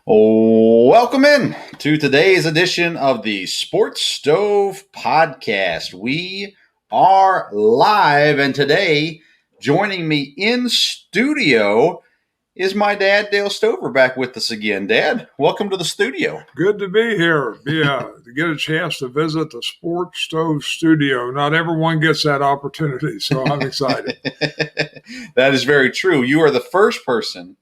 Welcome in to today's edition of the Sports Stove Podcast. We are live, and today joining me in studio is my dad, Dale Stover, back with us again. Dad, welcome to the studio. Good to be here. To get a chance to visit the Sports Stove studio. Not everyone gets that opportunity, so I'm excited. That is very true. You are the first person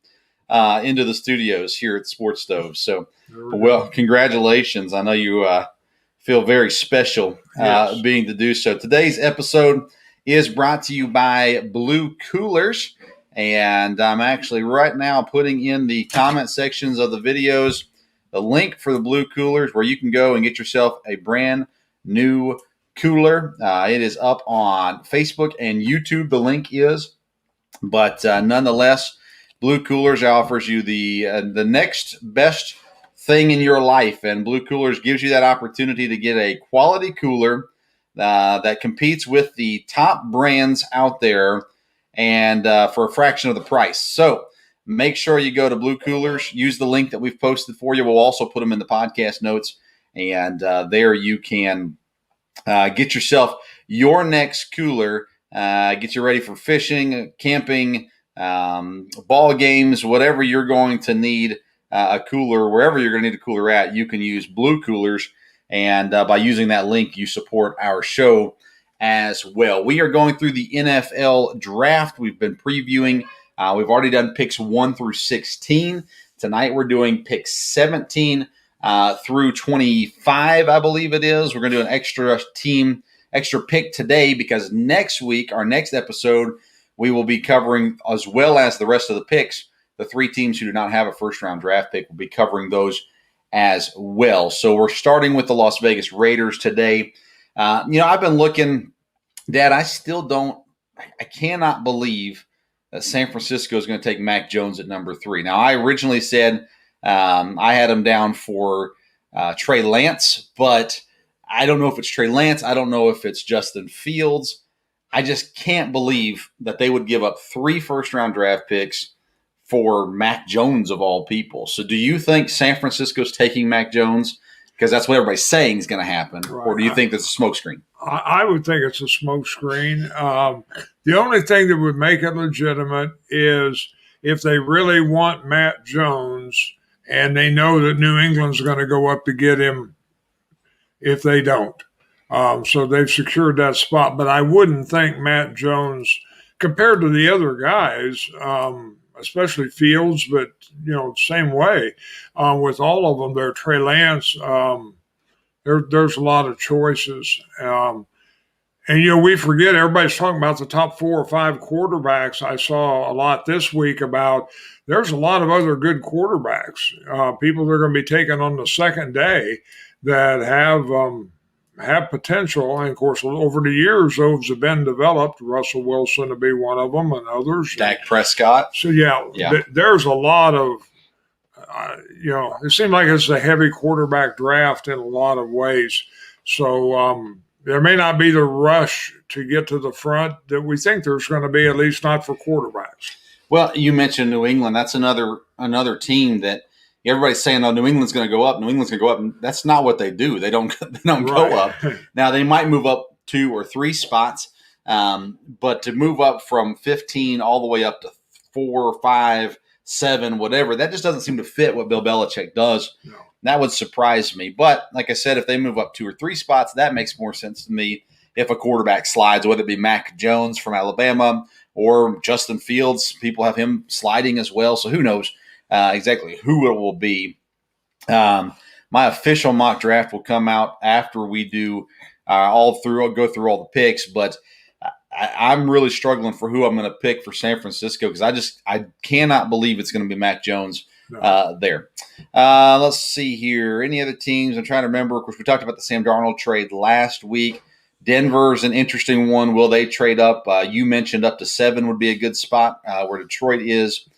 into the studios here at Sports Stove. So, well, congratulations. I know you feel very special being to do so. Today's episode is brought to you by Blue Coolers. And I'm actually right now putting in the comment sections of the videos the link for the Blue Coolers where you can go and get yourself a brand new cooler. It is up on Facebook and YouTube. The link is. But nonetheless, Blue Coolers offers you the next best thing in your life, and Blue Coolers gives you that opportunity to get a quality cooler that competes with the top brands out there, and for a fraction of the price. So make sure you go to Blue Coolers. Use the link that we've posted for you. We'll also put them in the podcast notes, and there you can get yourself your next cooler. Get you ready for fishing, camping, ball games, whatever you're going to need a cooler, wherever you're going to need a cooler at, you can use Blue Coolers. And by using that link, you support our show as well. We are going through the NFL draft. We've been previewing. We've already done picks 1 through 16. Tonight we're doing picks 17 through 25, I believe it is. We're going to do an extra pick today because next week, our next episode, we will be covering, as well as the rest of the picks, the 3 teams who do not have a first-round draft pick. We'll be covering those as well. So we're starting with the Las Vegas Raiders today. I've been looking, Dad, I cannot believe that San Francisco is going to take Mac Jones at number 3. Now, I originally said I had him down for Trey Lance, but I don't know if it's Trey Lance. I don't know if it's Justin Fields. I just can't believe that they would give up 3 first-round draft picks for Mac Jones of all people. So do you think San Francisco's taking Mac Jones because that's what everybody's saying is going to happen, right? Or do you think that's a smokescreen? I would think it's a smokescreen. The only thing that would make it legitimate is if they really want Matt Jones and they know that New England's going to go up to get him if they don't. So they've secured that spot. But I wouldn't think Matt Jones, compared to the other guys, especially Fields, but, same way with all of them, they're Trey Lance. There's a lot of choices. And we forget, everybody's talking about the top 4 or 5 quarterbacks. I saw a lot this week about there's a lot of other good quarterbacks, people that are going to be taken on the second day that have potential. And, of course, over the years, those have been developed. Russell Wilson to be one of them and others. Dak Prescott. So, there's a lot of, it seems like it's a heavy quarterback draft in a lot of ways. So there may not be the rush to get to the front that we think there's going to be, at least not for quarterbacks. Well, you mentioned New England. That's another team that everybody's saying, "Oh, New England's going to go up. New England's going to go up." And that's not what they do. They don't go up. Now they might move up 2 or 3 spots, but to move up from 15 all the way up to 4, 5, 7, whatever, that just doesn't seem to fit what Bill Belichick does. No. That would surprise me. But like I said, if they move up 2 or 3 spots, that makes more sense to me. If a quarterback slides, whether it be Mac Jones from Alabama or Justin Fields, people have him sliding as well. So who knows exactly who it will be. My official mock draft will come out after we do go through all the picks. But I'm really struggling for who I'm going to pick for San Francisco because I cannot believe it's going to be Mac Jones there. Let's see here. Any other teams? I'm trying to remember. Of course, we talked about the Sam Darnold trade last week. Denver's an interesting one. Will they trade up? You mentioned up to 7 would be a good spot where Detroit is.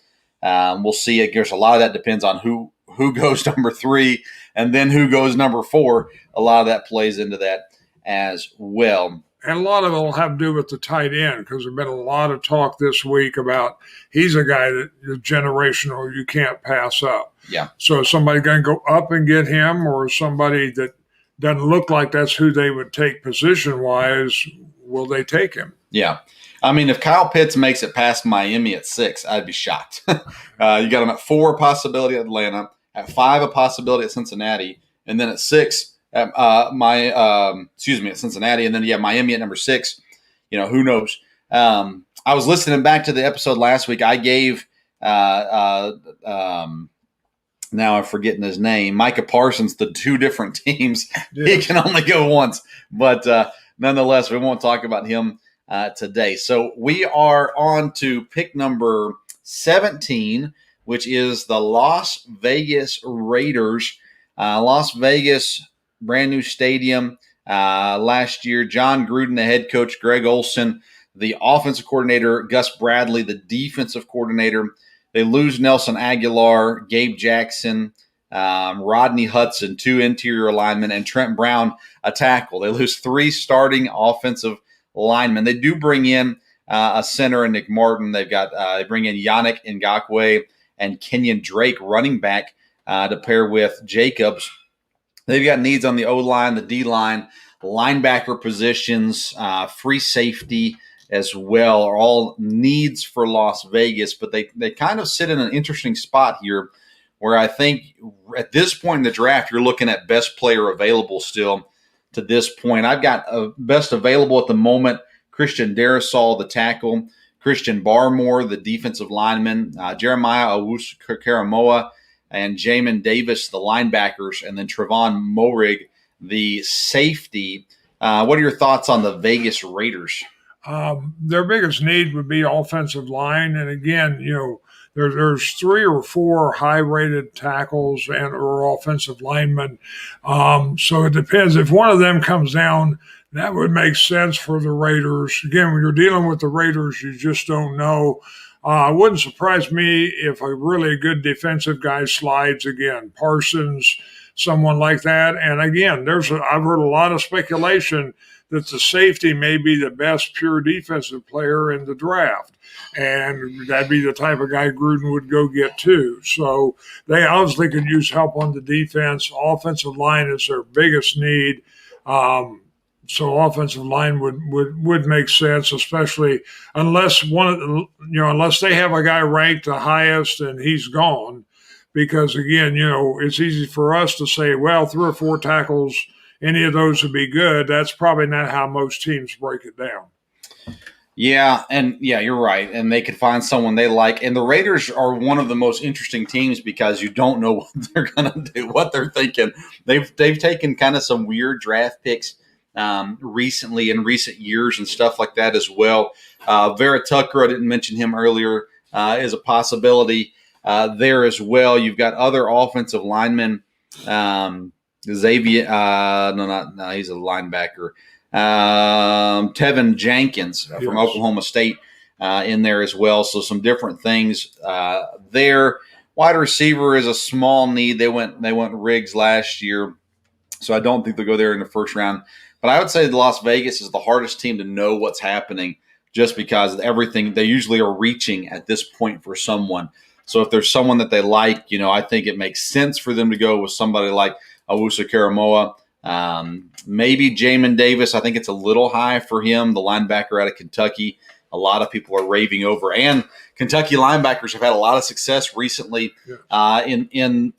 We'll see. There's a lot of that depends on who goes number 3 and then who goes number 4. A lot of that plays into that as well. And a lot of it will have to do with the tight end because there's been a lot of talk this week about he's a guy that is generational, you can't pass up. Yeah. So is somebody going to go up and get him, or somebody that doesn't look like that's who they would take position wise, will they take him? Yeah. I mean, if Kyle Pitts makes it past Miami at 6, I'd be shocked. You got him at 4, possibility at Atlanta, at 5, a possibility at Cincinnati, and then at 6 at at Cincinnati, and then you have Miami at number 6. Who knows? I was listening back to the episode last week. I gave now I'm forgetting his name, Micah Parsons, the 2 different teams. Yeah. He can only go once, but nonetheless, we won't talk about him today. So we are on to pick number 17, which is the Las Vegas Raiders. Las Vegas, brand new stadium last year. John Gruden, the head coach, Greg Olson, the offensive coordinator, Gus Bradley, the defensive coordinator. They lose Nelson Aguilar, Gabe Jackson, Rodney Hudson, 2 interior linemen, and Trent Brown, a tackle. They lose 3 starting offensive linemen. They do bring in a center in Nick Martin. They bring in Yannick Ngakoue and Kenyon Drake, running back, to pair with Jacobs. They've got needs on the O-line, the D-line, linebacker positions, free safety as well, are all needs for Las Vegas. But they kind of sit in an interesting spot here where I think at this point in the draft, you're looking at best player available still to this point. I've got best available at the moment, Christian Darrisaw, the tackle, Christian Barmore, the defensive lineman, Jeremiah Owusu-Koramoah, and Jamin Davis, the linebackers, and then Trevon Moehrig, the safety. What are your thoughts on the Vegas Raiders? Their biggest need would be offensive line. And again, there's 3 or 4 high-rated tackles and or offensive linemen. So it depends. If one of them comes down, that would make sense for the Raiders. Again, when you're dealing with the Raiders, you just don't know. It wouldn't surprise me if a really good defensive guy slides again. Parsons, someone like that. And again, I've heard a lot of speculation that the safety may be the best pure defensive player in the draft. And that'd be the type of guy Gruden would go get too. So they obviously could use help on the defense. Offensive line is their biggest need. So offensive line would make sense, especially unless they have a guy ranked the highest and he's gone. Because again, it's easy for us to say, well, 3 or 4 tackles, any of those would be good. That's probably not how most teams break it down. Yeah, you're right. And they could find someone they like. And the Raiders are one of the most interesting teams because you don't know what they're going to do, what they're thinking. They've taken kind of some weird draft picks recently in recent years and stuff like that as well. Vera Tucker, I didn't mention him earlier, is a possibility there as well. You've got other offensive linemen. Xavier, he's a linebacker. Tevin Jenkins from Oklahoma State in there as well. So some different things there. Wide receiver is a small need. They went Riggs last year, so I don't think they'll go there in the first round. But I would say Las Vegas is the hardest team to know what's happening just because everything they usually are reaching at this point for someone. So if there's someone that they like, I think it makes sense for them to go with somebody like Owusu-Koramoah. Maybe Jamin Davis. I think it's a little high for him, the linebacker out of Kentucky. A lot of people are raving over, and Kentucky linebackers have had a lot of success recently in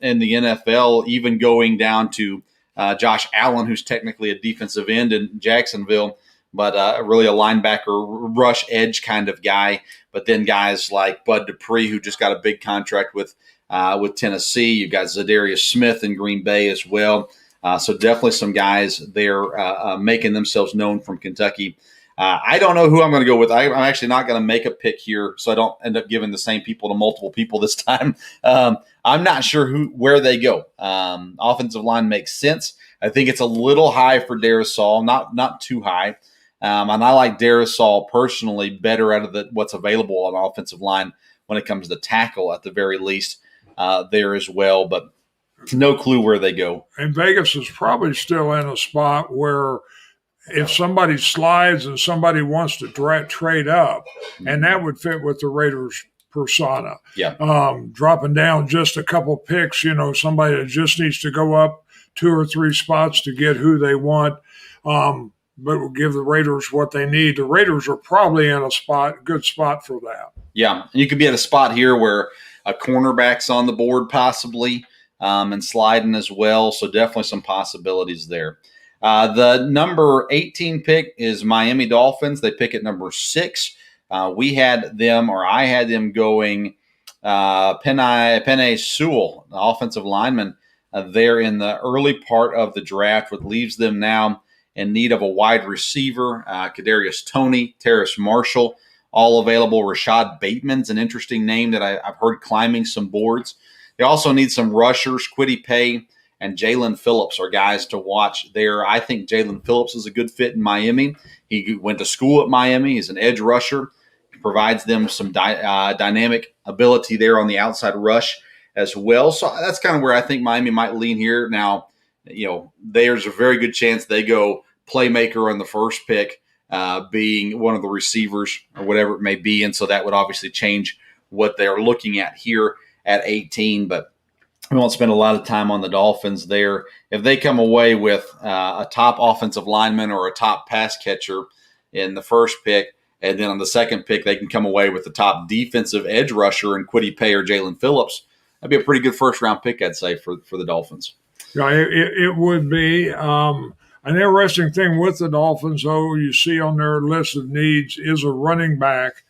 the NFL, even going down to Josh Allen, who's technically a defensive end in Jacksonville, but really a linebacker, rush edge kind of guy. But then guys like Bud Dupree, who just got a big contract with Tennessee. You've got Zadarius Smith in Green Bay as well. So definitely some guys there making themselves known from Kentucky. I don't know who I'm going to go with. I'm actually not going to make a pick here, so I don't end up giving the same people to multiple people this time. I'm not sure where they go. Offensive line makes sense. I think it's a little high for Darrisaw, not too high. And I like Darrisaw personally better out of what's available on offensive line when it comes to tackle at the very least there as well. But no clue where they go. And Vegas is probably still in a spot where if somebody slides and somebody wants to trade up, and that would fit with the Raiders persona. Yeah. Dropping down just a couple picks, somebody that just needs to go up 2 or 3 spots to get who they want, but will give the Raiders what they need. The Raiders are probably in a good spot for that. Yeah, and you could be at a spot here where a cornerback's on the board possibly, and sliding as well. So definitely some possibilities there. The number 18 pick is Miami Dolphins. They pick at number 6. I had them going Penei Sewell, the offensive lineman, there in the early part of the draft, which leaves them now in need of a wide receiver. Kadarius Toney, Terrace Marshall, all available. Rashad Bateman's an interesting name that I've heard climbing some boards. They also need some rushers. Kwity Paye and Jalen Phillips are guys to watch there. I think Jalen Phillips is a good fit in Miami. He went to school at Miami. He's an edge rusher. He provides them some dynamic ability there on the outside rush as well. So that's kind of where I think Miami might lean here. Now, there's a very good chance they go playmaker on the first pick, being one of the receivers or whatever it may be. And so that would obviously change what they're looking at here at 18. But we won't spend a lot of time on the Dolphins there. If they come away with a top offensive lineman or a top pass catcher in the first pick, and then on the second pick, they can come away with the top defensive edge rusher in Kwity Paye or Jalen Phillips, that'd be a pretty good first-round pick, I'd say, for the Dolphins. Yeah, it would be. An interesting thing with the Dolphins, though, you see on their list of needs is a running back,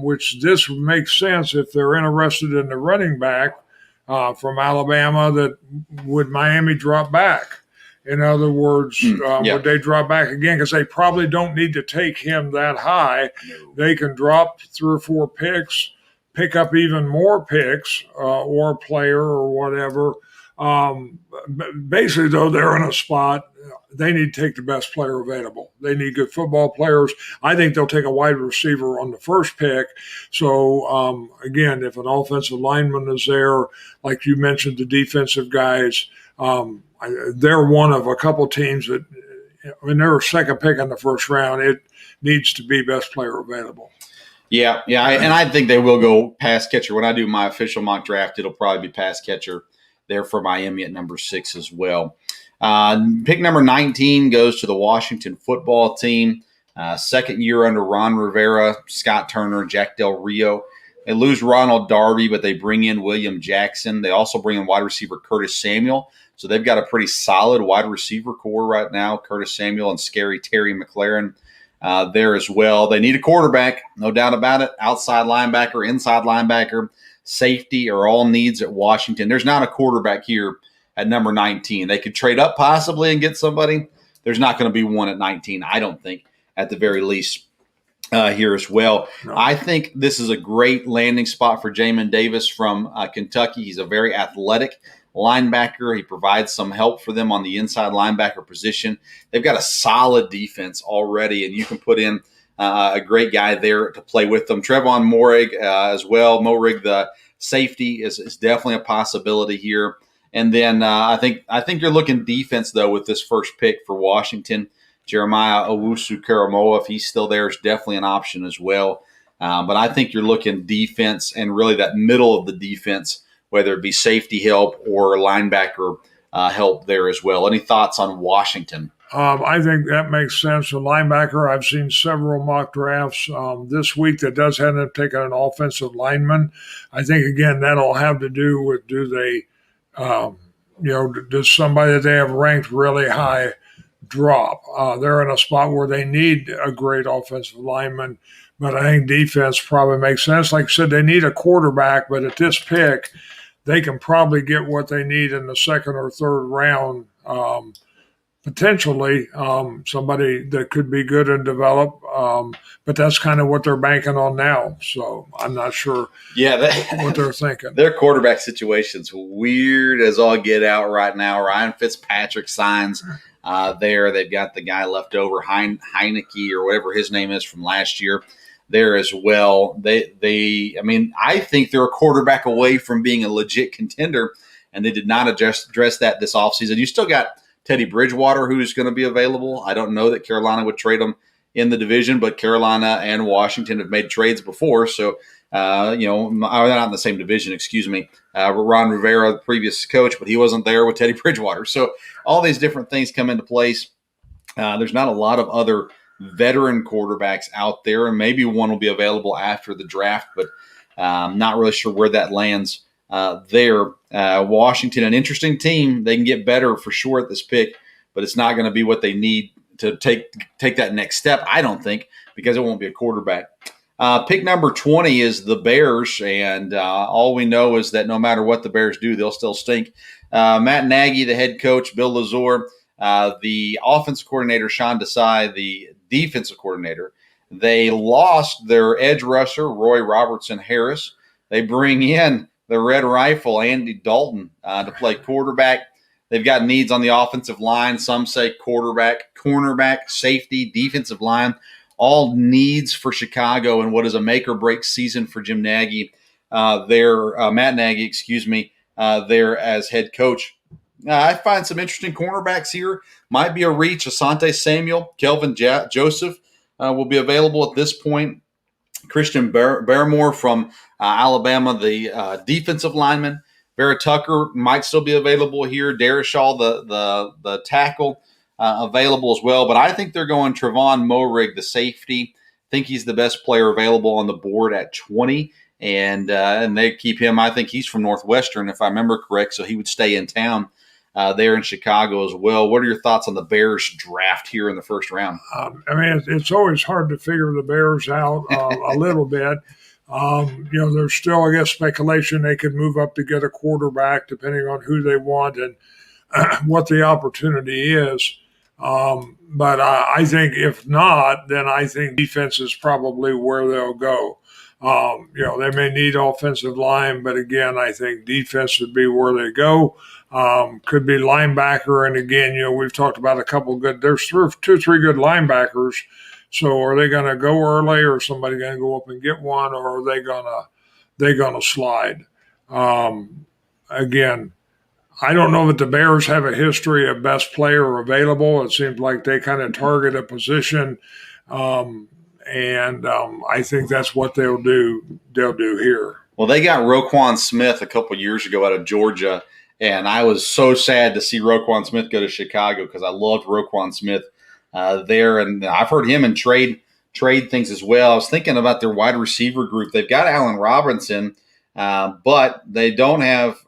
which this makes sense if they're interested in the running back from Alabama. That would Miami drop back? In other words, would they drop back again? Because they probably don't need to take him that high. No. They can drop 3 or 4 picks, pick up even more picks or a player or whatever. Basically, though, they're in a spot. They need to take the best player available. They need good football players. I think they'll take a wide receiver on the first pick. So, again, if an offensive lineman is there, like you mentioned, the defensive guys, they're one of a couple teams that, when they're a second pick in the first round, it needs to be best player available. Yeah, and I think they will go pass catcher. When I do my official mock draft, it'll probably be pass catcher there for Miami at number 6 as well. Pick number 19 goes to the Washington football team. Second year under Ron Rivera, Scott Turner, Jack Del Rio. They lose Ronald Darby, but they bring in William Jackson. They also bring in wide receiver Curtis Samuel. So they've got a pretty solid wide receiver core right now, Curtis Samuel and scary Terry McLaurin there as well. They need a quarterback, no doubt about it. Outside linebacker, inside linebacker, safety are all needs at Washington. There's not a quarterback here at number 19. They could trade up possibly and get somebody. There's not going to be one at 19, I don't think, at the very least here as well. No. I think this is a great landing spot for Jamin Davis from Kentucky. He's a very athletic linebacker. He provides some help for them on the inside linebacker position. They've got a solid defense already, and you can put in a great guy there to play with them. Trevon Moehrig as well. Moehrig, the safety, is definitely a possibility here. And then I think you're looking defense, though, with this first pick for Washington. Jeremiah Owusu-Koramoah, if he's still there, is definitely an option as well. But I think you're looking defense and really that middle of the defense, whether it be safety help or linebacker help there as well. Any thoughts on Washington? I think that makes sense. A linebacker, I've seen several mock drafts this week that does end up taking an offensive lineman. I think, again, that'll have to do with does somebody that they have ranked really high drop? They're in a spot where they need a great offensive lineman, but I think defense probably makes sense. Like I said, they need a quarterback, but at this pick, they can probably get what they need in the second or third round. Potentially somebody that could be good and develop, but that's kind of what they're banking on now. So I'm not sure what they're thinking. Their quarterback situation's weird as all get out right now. Ryan Fitzpatrick signs there. They've got the guy left over, Heineke or whatever his name is from last year there as well. I think they're a quarterback away from being a legit contender, and they did not address that this offseason. You still got Teddy Bridgewater, who's going to be available. I don't know that Carolina would trade him in the division, but Carolina and Washington have made trades before. So, not in the same division, excuse me. Ron Rivera, the previous coach, but he wasn't there with Teddy Bridgewater. So all these different things come into place. There's not a lot of other veteran quarterbacks out there, and maybe one will be available after the draft, but I'm not really sure where that lands there. Washington, an interesting team. They can get better for sure at this pick, but it's not going to be what they need to take that next step, I don't think, because it won't be a quarterback. Pick number 20 is the Bears, and all we know is that no matter what the Bears do, they'll still stink. Matt Nagy, the head coach, Bill Lazor, the offensive coordinator, Sean Desai, the defensive coordinator. They lost their edge rusher, Roy Robertson Harris. They bring in the Red Rifle, Andy Dalton, to play quarterback. They've got needs on the offensive line. Some say quarterback, cornerback, safety, defensive line. All needs for Chicago in what is a make-or-break season for Matt Nagy, there as head coach. I find some interesting cornerbacks here. Might be a reach. Asante Samuel, Kelvin Joseph will be available at this point. Christian Barmore from Alabama, the defensive lineman. Vera Tucker might still be available here. Darrisaw, the tackle, available as well. But I think they're going Trevon Moehrig, the safety. I think he's the best player available on the board at 20. And they keep him. I think he's from Northwestern, if I remember correct, so he would stay in town there in Chicago as well. What are your thoughts on the Bears draft here in the first round? It's always hard to figure the Bears out a little bit. There's still, I guess, speculation they could move up to get a quarterback depending on who they want and what the opportunity is. But I think if not, then I think defense is probably where they'll go. They may need offensive line, but again, I think defense would be where they go. Could be linebacker. And again, we've talked about a couple good, there's two or three good linebackers. So are they going to go early, or somebody going to go up and get one, or are they going to slide? Again, I don't know that the Bears have a history of best player available. It seems like they kind of target a position. I think that's what they'll do here. Well, they got Roquan Smith a couple years ago out of Georgia, and I was so sad to see Roquan Smith go to Chicago because I loved Roquan Smith there, and I've heard him in trade things as well. I was thinking about their wide receiver group. They've got Allen Robinson, but they don't have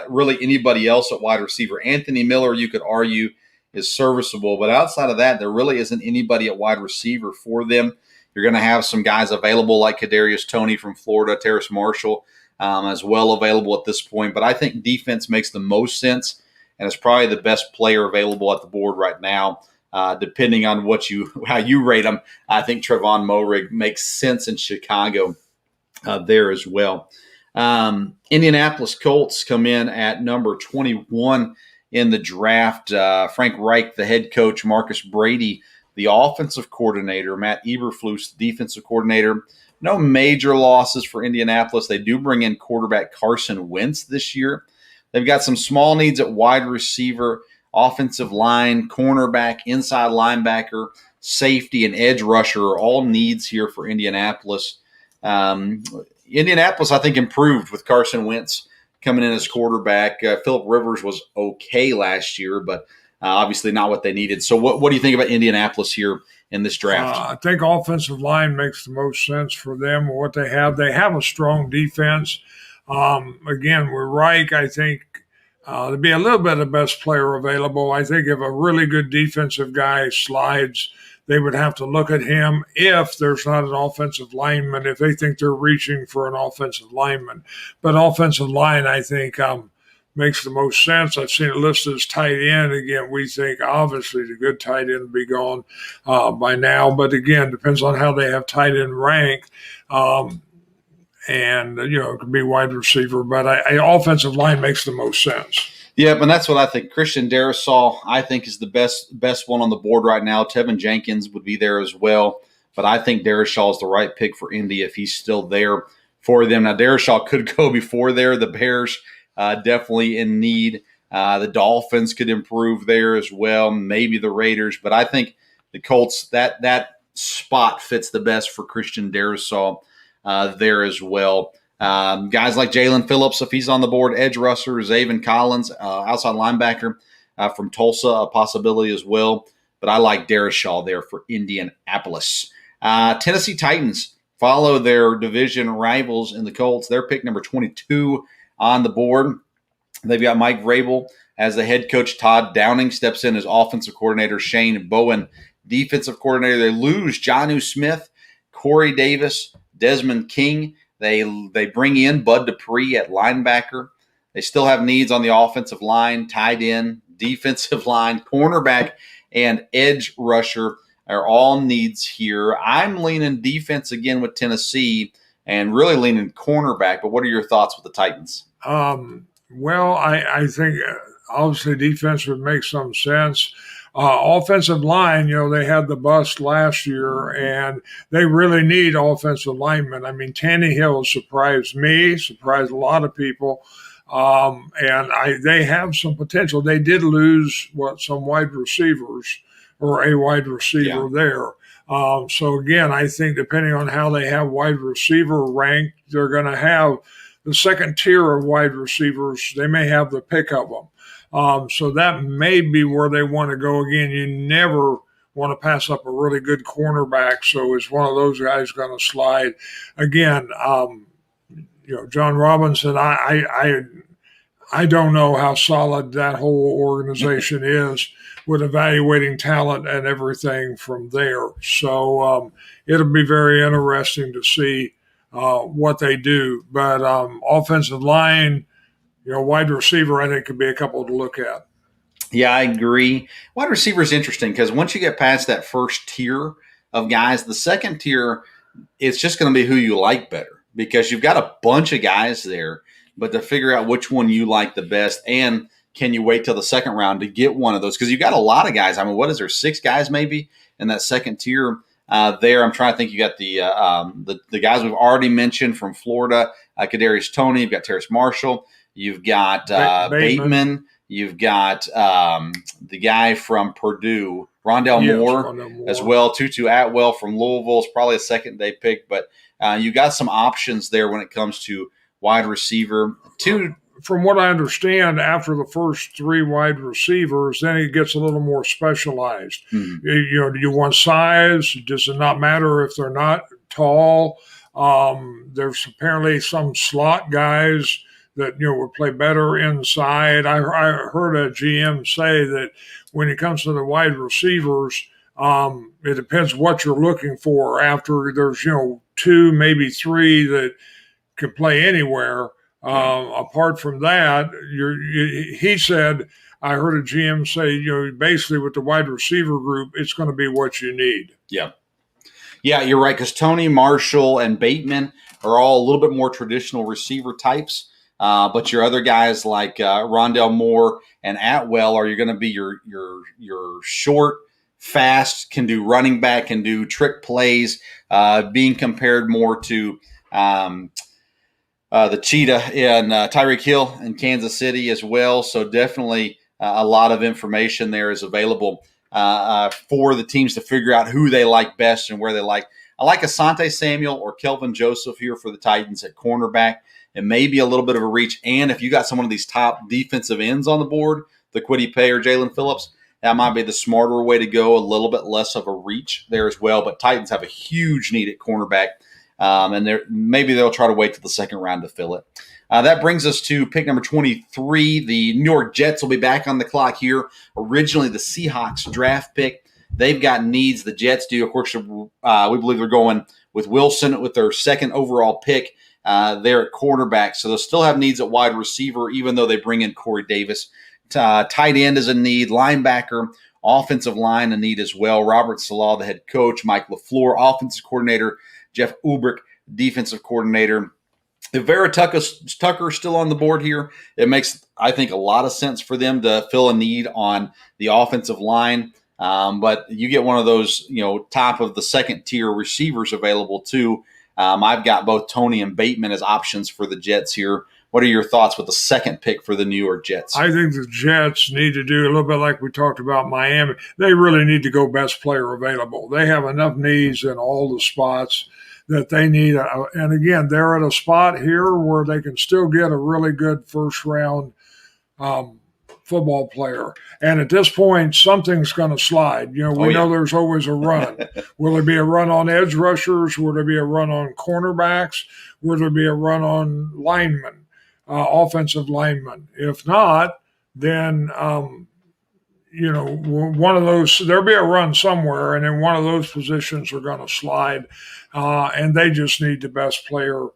really anybody else at wide receiver. Anthony Miller, you could argue, is serviceable, but outside of that, there really isn't anybody at wide receiver for them. You're going to have some guys available like Kadarius Toney from Florida, Terrace Marshall as well available at this point. But I think defense makes the most sense, and it's probably the best player available at the board right now. Depending on how you rate them, I think Trevon Moehrig makes sense in Chicago there as well. Indianapolis Colts come in at number 21 in the draft. Frank Reich, the head coach, Marcus Brady, the offensive coordinator, Matt Eberflus, the defensive coordinator. No major losses for Indianapolis. They do bring in quarterback Carson Wentz this year. They've got some small needs at wide receiver, offensive line, cornerback, inside linebacker, safety, and edge rusher are all needs here for Indianapolis. Indianapolis, I think, improved with Carson Wentz coming in as quarterback. Phillip Rivers was okay last year, but obviously not what they needed. So what do you think about Indianapolis here in this draft? I think offensive line makes the most sense for them. What they have a strong defense. Again, with Reich, I think to be a little bit the best player available. I think if a really good defensive guy slides, they would have to look at him if there's not an offensive lineman, if they think they're reaching for an offensive lineman. But offensive line, I think, makes the most sense. I've seen it listed as tight end. Again, we think obviously the good tight end will be gone by now. But again, depends on how they have tight end ranked. It could be wide receiver. But offensive line makes the most sense. Yeah, and that's what I think. Christian Darrisaw, I think, is the best one on the board right now. Tevin Jenkins would be there as well. But I think Darrisaw is the right pick for Indy if he's still there for them. Now, Darrisaw could go before there. The Bears definitely in need The Dolphins could improve there as well, maybe the Raiders. But I think the Colts, that spot fits the best for Christian Darrisaw there as well. Guys like Jalen Phillips, if he's on the board, edge rusher, Zaven Collins, outside linebacker from Tulsa, a possibility as well. But I like Darrisaw there for Indianapolis. Tennessee Titans follow their division rivals in the Colts. They're pick number 22 on the board. They've got Mike Vrabel as the head coach. Todd Downing steps in as offensive coordinator. Shane Bowen, defensive coordinator. They lose Jonnu Smith, Corey Davis, Desmond King. They bring in Bud Dupree at linebacker. They still have needs on the offensive line, tight end, defensive line, cornerback, and edge rusher are all needs here. I'm leaning defense again with Tennessee and really leaning cornerback. But what are your thoughts with the Titans? Well, I think obviously defense would make some sense. Offensive line, they had the bust last year, and they really need offensive linemen. I mean, Tannehill surprised me, surprised a lot of people, and they have some potential. They did lose some wide receivers or a wide receiver there. So again, I think depending on how they have wide receiver ranked, they're going to have the second tier of wide receivers. They may have the pick of them. So that may be where they want to go again. You never want to pass up a really good cornerback. So is one of those guys going to slide again? John Robinson, I don't know how solid that whole organization is with evaluating talent and everything from there. So it'll be very interesting to see what they do. But offensive line, wide receiver, I think could be a couple to look at. Yeah, I agree. Wide receiver is interesting because once you get past that first tier of guys, the second tier, it's just going to be who you like better because you've got a bunch of guys there, but to figure out which one you like the best and can you wait till the second round to get one of those? Because you've got a lot of guys. I mean, what is there, 6 guys maybe in that second tier there? I'm trying to think. You got the guys we've already mentioned from Florida, Kadarius Toney. You've got Terrace Marshall. You've got Bateman. You've got the guy from Purdue, Rondale Moore, as well. Tutu Atwell from Louisville is probably a second-day pick. But you got some options there when it comes to wide receiver. From what I understand, after the first 3 wide receivers, then it gets a little more specialized. Mm-hmm. Do you want size? Does it not matter if they're not tall? There's apparently some slot guys that would play better inside. I heard a GM say that when it comes to the wide receivers, it depends what you're looking for. After there's 2, maybe 3 that can play anywhere. Apart from that, he said, I heard a GM say, basically with the wide receiver group, it's going to be what you need. Yeah. Yeah, you're right, because Toney, Marshall, and Bateman are all a little bit more traditional receiver types. But your other guys like Rondale Moore and Atwell are going to be your short, fast, can do running back, can do trick plays, being compared more to the Cheetah in Tyreek Hill in Kansas City as well. So definitely a lot of information there is available for the teams to figure out who they like best and where they like. I like Asante Samuel or Kelvin Joseph here for the Titans at cornerback. It may be a little bit of a reach. And if you got some of these top defensive ends on the board, the Kwity Paye or Jalen Phillips, that might be the smarter way to go, a little bit less of a reach there as well. But Titans have a huge need at cornerback. And maybe they'll try to wait till the second round to fill it. That brings us to pick number 23. The New York Jets will be back on the clock here. Originally the Seahawks draft pick. They've got needs. The Jets do. Of course, we believe they're going with Wilson with their second overall pick there at quarterback. So they'll still have needs at wide receiver, even though they bring in Corey Davis. Tight end is a need. Linebacker, offensive line a need as well. Robert Saleh, the head coach. Mike LaFleur, offensive coordinator. Jeff Ulbrich, defensive coordinator. If Vera Tucker's still on the board here, it makes, I think, a lot of sense for them to fill a need on the offensive line. But you get one of those, top of the second tier receivers available too. I've got both Toney and Bateman as options for the Jets here What are your thoughts with the second pick for the New York Jets? I think the Jets need to do a little bit like we talked about Miami. They really need to go best player available. They have enough needs in all the spots that they need. And again, they're at a spot here where they can still get a really good first round football player. And at this point, something's going to slide. We know there's always a run. Will there be a run on edge rushers? Will there be a run on cornerbacks? Will there be a run on linemen, offensive linemen? If not, then one of those, there'll be a run somewhere, and then one of those positions are going to slide, and they just need the best player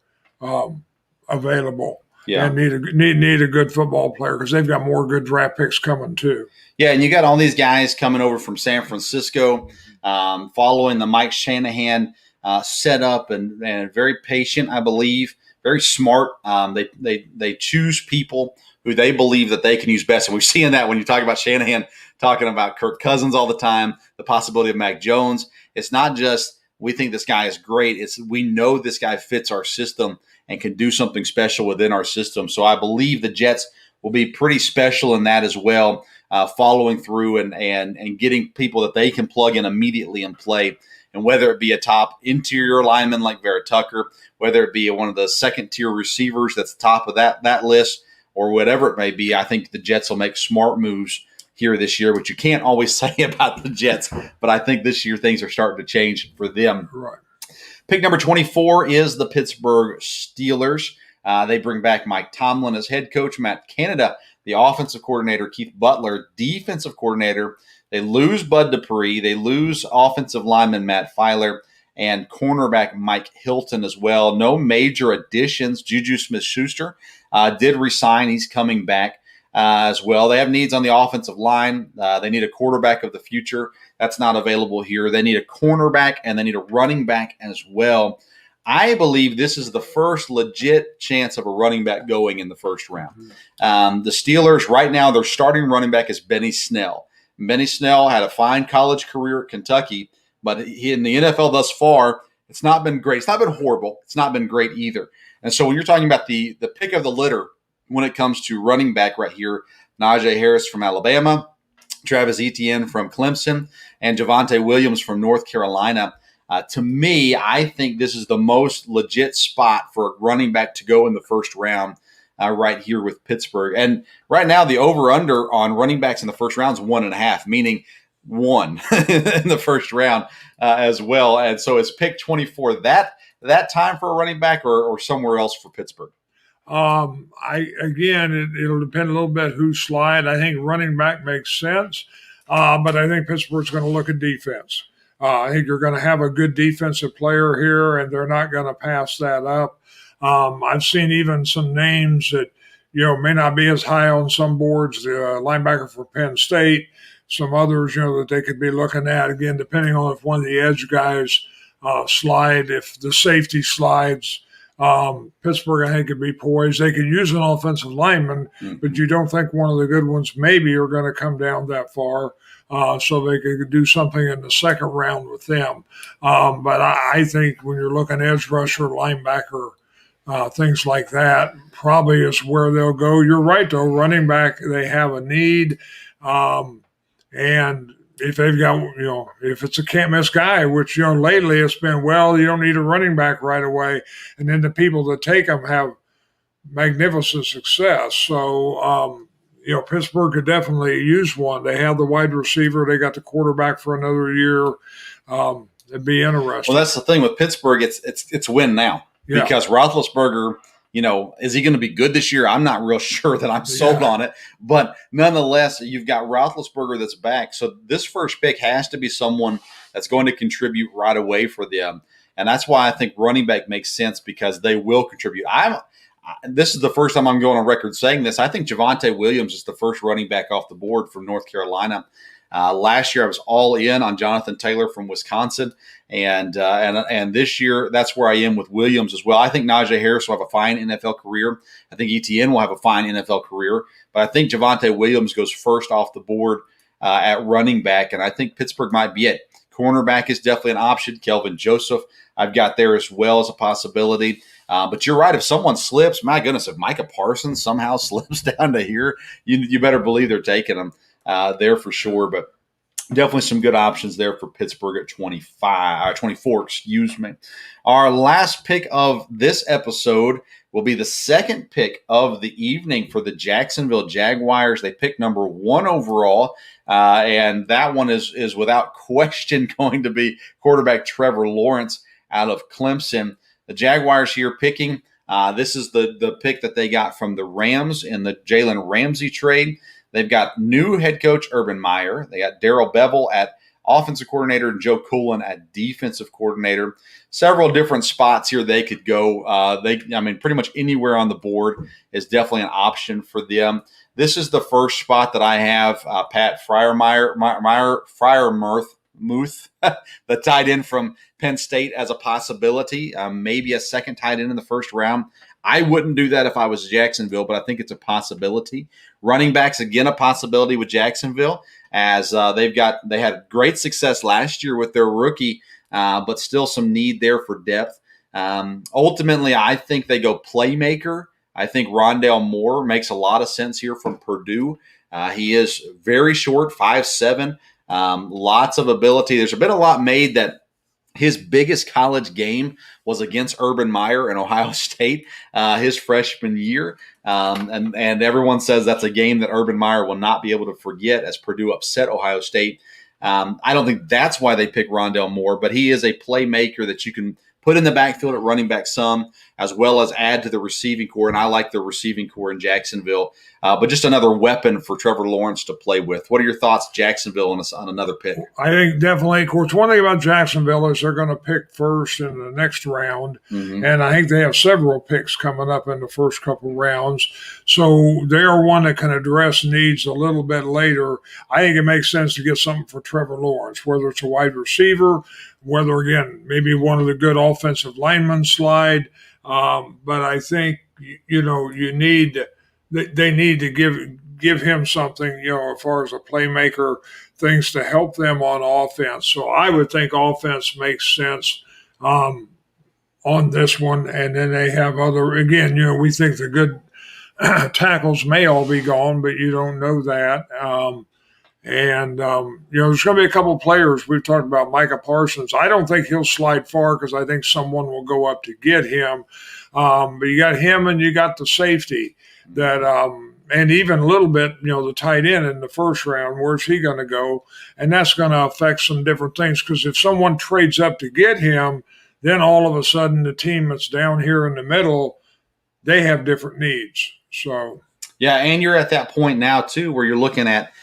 available. Yeah. And need a good football player because they've got more good draft picks coming too. Yeah, and you got all these guys coming over from San Francisco, following the Mike Shanahan setup, and very patient, I believe, very smart. They choose people who they believe that they can use best, and we're seeing that when you talk about Shanahan talking about Kirk Cousins all the time, the possibility of Mac Jones. It's not just we think this guy is great; it's we know this guy fits our system and can do something special within our system. So I believe the Jets will be pretty special in that as well, following through and getting people that they can plug in immediately and play. And whether it be a top interior lineman like Vera Tucker, whether it be one of the second-tier receivers that's top of that list, or whatever it may be, I think the Jets will make smart moves here this year, which you can't always say about the Jets. But I think this year things are starting to change for them. Right. Pick number 24 is the Pittsburgh Steelers. They bring back Mike Tomlin as head coach, Matt Canada, the offensive coordinator, Keith Butler, defensive coordinator. They lose Bud Dupree. They lose offensive lineman Matt Filer and cornerback Mike Hilton as well. No major additions. Juju Smith-Schuster did resign. He's coming back as well. They have needs on the offensive line. They need a quarterback of the future. That's not available here. They need a cornerback, and they need a running back as well. I believe this is the first legit chance of a running back going in the first round. The Steelers, right now, their starting running back is Benny Snell. Benny Snell had a fine college career at Kentucky, but in the NFL thus far, it's not been great. It's not been horrible. It's not been great either. And so when you're talking about the pick of the litter when it comes to running back right here, Najee Harris from Alabama, Travis Etienne from Clemson, and Javonte Williams from North Carolina. To me, I think this is the most legit spot for a running back to go in the first round right here with Pittsburgh. And right now, the over-under on running backs in the first round is 1.5, meaning one in the first round as well. And so it's pick 24 that time for a running back or somewhere else for Pittsburgh? It'll depend a little bit who slide. I think running back makes sense, but I think Pittsburgh's going to look at defense. I think you're going to have a good defensive player here, and they're not going to pass that up. I've seen even some names that may not be as high on some boards. The linebacker for Penn State, some others that they could be looking at again, depending on if one of the edge guys slide, if the safety slides. Pittsburgh, I think, could be poised. They could use an offensive lineman, but you don't think one of the good ones maybe are going to come down that far, so they could do something in the second round with them. But I think when you're looking edge rusher, linebacker, things like that, probably is where they'll go. You're right, though. Running back, they have a need, and if they've got, if it's a can't miss guy, which, lately it's been, you don't need a running back right away. And then the people that take them have magnificent success. So, Pittsburgh could definitely use one. They have the wide receiver. They got the quarterback for another year. It'd be interesting. Well, that's the thing with Pittsburgh. It's win now because Roethlisberger, is he going to be good this year? I'm not real sure that I'm sold on it. But nonetheless, you've got Roethlisberger that's back. So this first pick has to be someone that's going to contribute right away for them. And that's why I think running back makes sense because they will contribute. This is the first time I'm going on record saying this. I think Javonte Williams is the first running back off the board from North Carolina. Last year, I was all in on Jonathan Taylor from Wisconsin, and this year, that's where I am with Williams as well. I think Najee Harris will have a fine NFL career. I think Etienne will have a fine NFL career, but I think Javonte Williams goes first off the board at running back, and I think Pittsburgh might be it. Cornerback is definitely an option. Kelvin Joseph, I've got there as well as a possibility. But you're right. If someone slips, my goodness, if Micah Parsons somehow slips down to here, you better believe they're taking him there for sure. But definitely some good options there for Pittsburgh at 24, excuse me. Our last pick of this episode will be the second pick of the evening for the Jacksonville Jaguars. They picked number 1 overall, and that one is without question going to be quarterback Trevor Lawrence out of Clemson. The Jaguars here picking. This is the pick that they got from the Rams in the Jalen Ramsey trade. They've got new head coach Urban Meyer. They got Darrell Bevell at offensive coordinator and Joe Coolin at defensive coordinator. Several different spots here they could go. Pretty much anywhere on the board is definitely an option for them. This is the first spot that I have Pat Freiermuth, the tight end from Penn State, as a possibility. Maybe a second tight end in the first round. I wouldn't do that if I was Jacksonville, but I think it's a possibility. Running backs, again, a possibility with Jacksonville, as they had great success last year with their rookie, but still some need there for depth. Ultimately, I think they go playmaker. I think Rondale Moore makes a lot of sense here from Purdue. He is very short, 5'7", lots of ability. There's been a lot made that his biggest college game was against Urban Meyer in Ohio State his freshman year. And everyone says that's a game that Urban Meyer will not be able to forget, as Purdue upset Ohio State. I don't think that's why they pick Rondale Moore, but he is a playmaker that you can put in the backfield at running back some, as well as add to the receiving core. And I like the receiving core in Jacksonville. But just another weapon for Trevor Lawrence to play with. What are your thoughts, Jacksonville, on another pick? I think definitely. Of course, one thing about Jacksonville is they're going to pick first in the next round. Mm-hmm. And I think they have several picks coming up in the first couple rounds. So they are one that can address needs a little bit later. I think it makes sense to get something for Trevor Lawrence, whether it's a wide receiver, whether, again, maybe one of the good offensive linemen slide. But I think, they need to give him something, as far as a playmaker, things to help them on offense. So I would think offense makes sense on this one. And then they have we think the good tackles may all be gone, but you don't know that. There's going to be a couple of players. We've talked about Micah Parsons. I don't think he'll slide far because I think someone will go up to get him. But you got him and you got the safety that, and even a little bit, the tight end in the first round. Where's he going to go? And that's going to affect some different things, because if someone trades up to get him, then all of a sudden the team that's down here in the middle, they have different needs. So, yeah, and you're at that point now too where you're looking at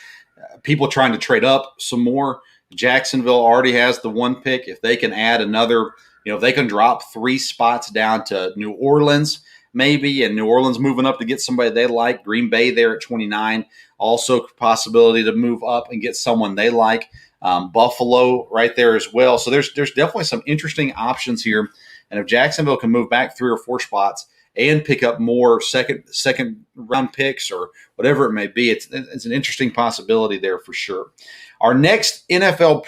people trying to trade up some more. Jacksonville already has the one pick. If they can add another, if they can drop 3 spots down to New Orleans, maybe, and New Orleans moving up to get somebody they like. Green Bay there at 29, also possibility to move up and get someone they like. Buffalo right there as well. So there's definitely some interesting options here. And if Jacksonville can move back 3 or 4 spots and pick up more second round picks or whatever it may be, it's an interesting possibility there for sure. Our next NFL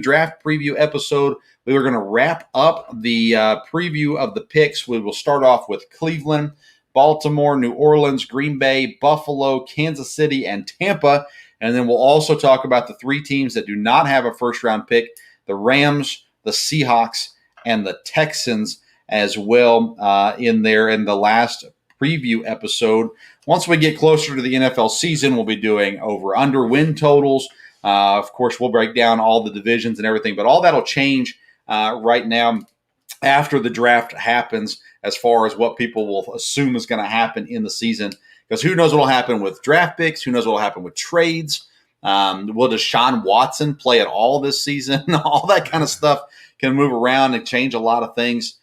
draft preview episode, we are going to wrap up the preview of the picks. We will start off with Cleveland, Baltimore, New Orleans, Green Bay, Buffalo, Kansas City, and Tampa. And then we'll also talk about the 3 teams that do not have a first-round pick, the Rams, the Seahawks, and the Texans as well in the last preview episode. Once we get closer to the NFL season, we'll be doing over-under win totals. Of course, we'll break down all the divisions and everything, but all that will change right now after the draft happens, as far as what people will assume is going to happen in the season. Because who knows what will happen with draft picks? Who knows what will happen with trades? Will Deshaun Watson play at all this season? All that kind of stuff can move around and change a lot of things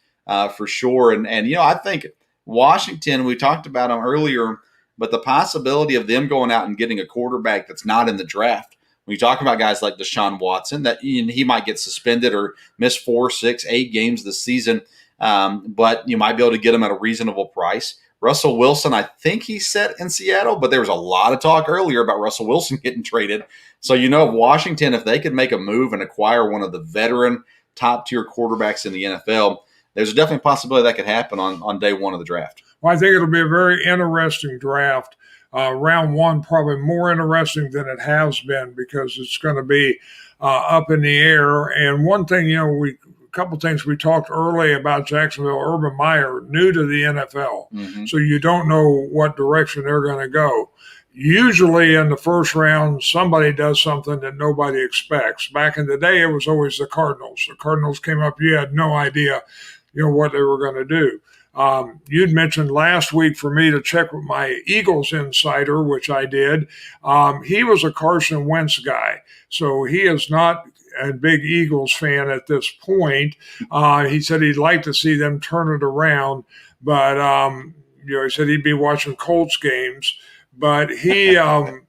for sure. And I think Washington, we talked about them earlier, but the possibility of them going out and getting a quarterback that's not in the draft. When you talk about guys like Deshaun Watson, that he might get suspended or miss 4, 6, 8 games this season, but you might be able to get him at a reasonable price. Russell Wilson, I think he's set in Seattle, but there was a lot of talk earlier about Russell Wilson getting traded. So, Washington, if they could make a move and acquire one of the veteran top-tier quarterbacks in the NFL, there's definitely a possibility that could happen on day one of the draft. Well, I think it'll be a very interesting draft. Round one probably more interesting than it has been because it's going to be up in the air. And one thing, a couple things we talked early about Jacksonville. Urban Meyer, new to the NFL, so you don't know what direction they're going to go. Usually in the first round, somebody does something that nobody expects. Back in the day, it was always the Cardinals. The Cardinals came up, you had no idea, what they were going to do. You'd mentioned last week for me to check with my Eagles insider, which I did. He was a Carson Wentz guy, so he is not a big Eagles fan at this point. He said he'd like to see them turn it around, but he said he'd be watching Colts games. But he said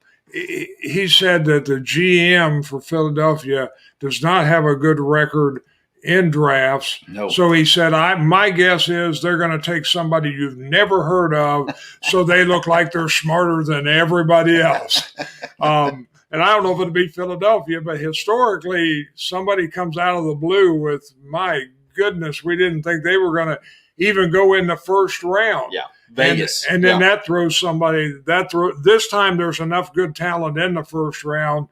that the GM for Philadelphia does not have a good record in drafts. No. So he said, my guess is they're going to take somebody you've never heard of so they look like they're smarter than everybody else. And I don't know if it'll be Philadelphia, but historically, somebody comes out of the blue with, my goodness, we didn't think they were going to even go in the first round. Yeah, Vegas. And then that throws somebody, this time there's enough good talent in the first round.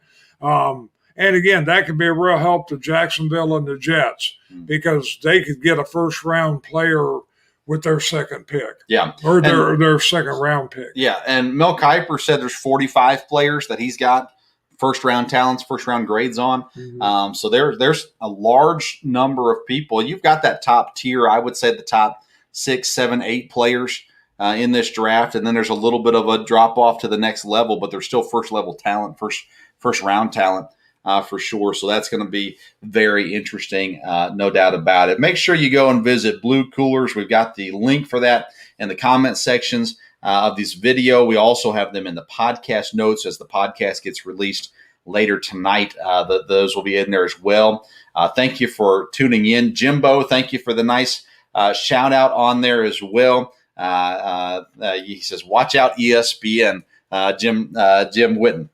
And again, that could be a real help to Jacksonville and the Jets because they could get a first-round player with their second pick. Yeah. Or their second-round pick. Yeah, and Mel Kiper said there's 45 players that he's got first-round talents, first-round grades on. So there's a large number of people. You've got that top tier, I would say the top 6, 7, 8 players in this draft, and then there's a little bit of a drop-off to the next level, but there's still first-level talent, first-round talent. For sure. So that's going to be very interesting, no doubt about it. Make sure you go and visit Blue Coolers. We've got the link for that in the comment sections of this video. We also have them in the podcast notes as the podcast gets released later tonight. Those will be in there as well. Thank you for tuning in. Jimbo, thank you for the nice shout out on there as well. He says, watch out ESPN, Jim Witten.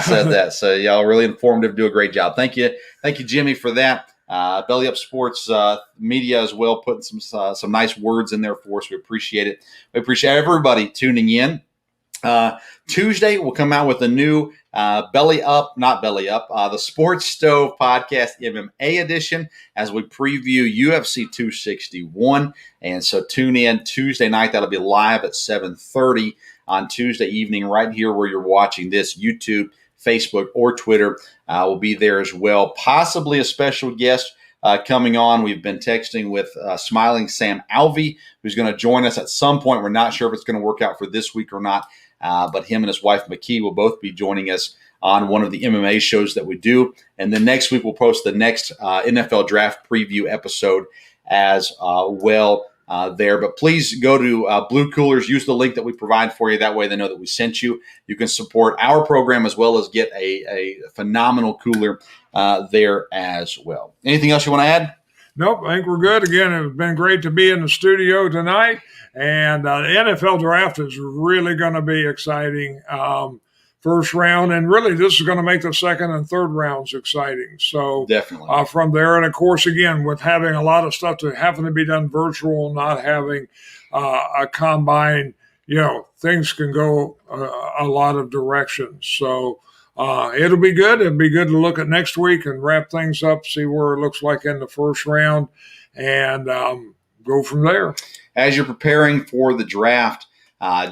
Said that. So y'all really informative, do a great job. Thank you, Jimmy, for that. Belly Up Sports Media as well, putting some nice words in there for us. We appreciate it. We appreciate everybody tuning in. Tuesday we'll come out with a new the Sports Stove Podcast MMA edition as we preview UFC 261. And so tune in Tuesday night. That'll be live at 7:30. On Tuesday evening, right here where you're watching this, YouTube, Facebook, or Twitter will be there as well. Possibly a special guest coming on. We've been texting with Smiling Sam Alvey, who's going to join us at some point. We're not sure if it's going to work out for this week or not, but him and his wife, McKee, will both be joining us on one of the MMA shows that we do. And then next week, we'll post the next NFL Draft Preview episode as well. There, but please go to Blue Coolers. Use the link that we provide for you. That way, they know that we sent you. You can support our program as well as get a phenomenal cooler there as well. Anything else you want to add? Nope, I think we're good. Again, it's been great to be in the studio tonight, and the NFL draft is really going to be exciting. First round, and really this is going to make the second and third rounds exciting. So definitely from there, and of course, again, with having a lot of stuff that having to be done virtual, not having a combine, things can go a lot of directions. So it'll be good. It'll be good to look at next week and wrap things up, see where it looks like in the first round, and go from there. As you're preparing for the draft,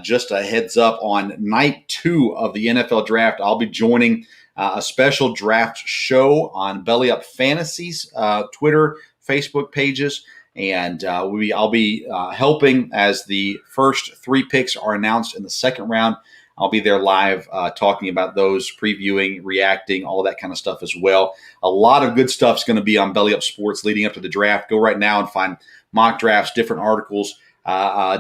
just a heads up, on night 2 of the NFL draft, I'll be joining a special draft show on Belly Up Fantasies, Twitter, Facebook pages. And I'll be helping as the first 3 picks are announced in the second round. I'll be there live talking about those, previewing, reacting, all that kind of stuff as well. A lot of good stuff is going to be on Belly Up Sports leading up to the draft. Go right now and find mock drafts, different articles,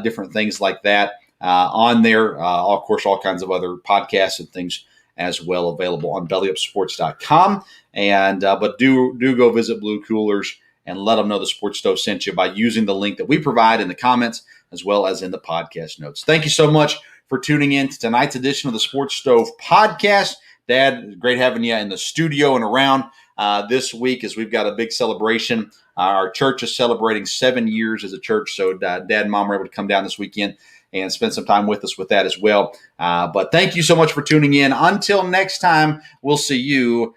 different things like that. On there, of course, all kinds of other podcasts and things as well available on bellyupsports.com. But do go visit Blue Coolers and let them know the Sports Stove sent you by using the link that we provide in the comments as well as in the podcast notes. Thank you so much for tuning in to tonight's edition of the Sports Stove Podcast. Dad, great having you in the studio and around. this week as we've got a big celebration. Our church is celebrating 7 years as a church, so Dad and Mom were able to come down this weekend and spend some time with us with that as well. But thank you so much for tuning in. Until next time, we'll see you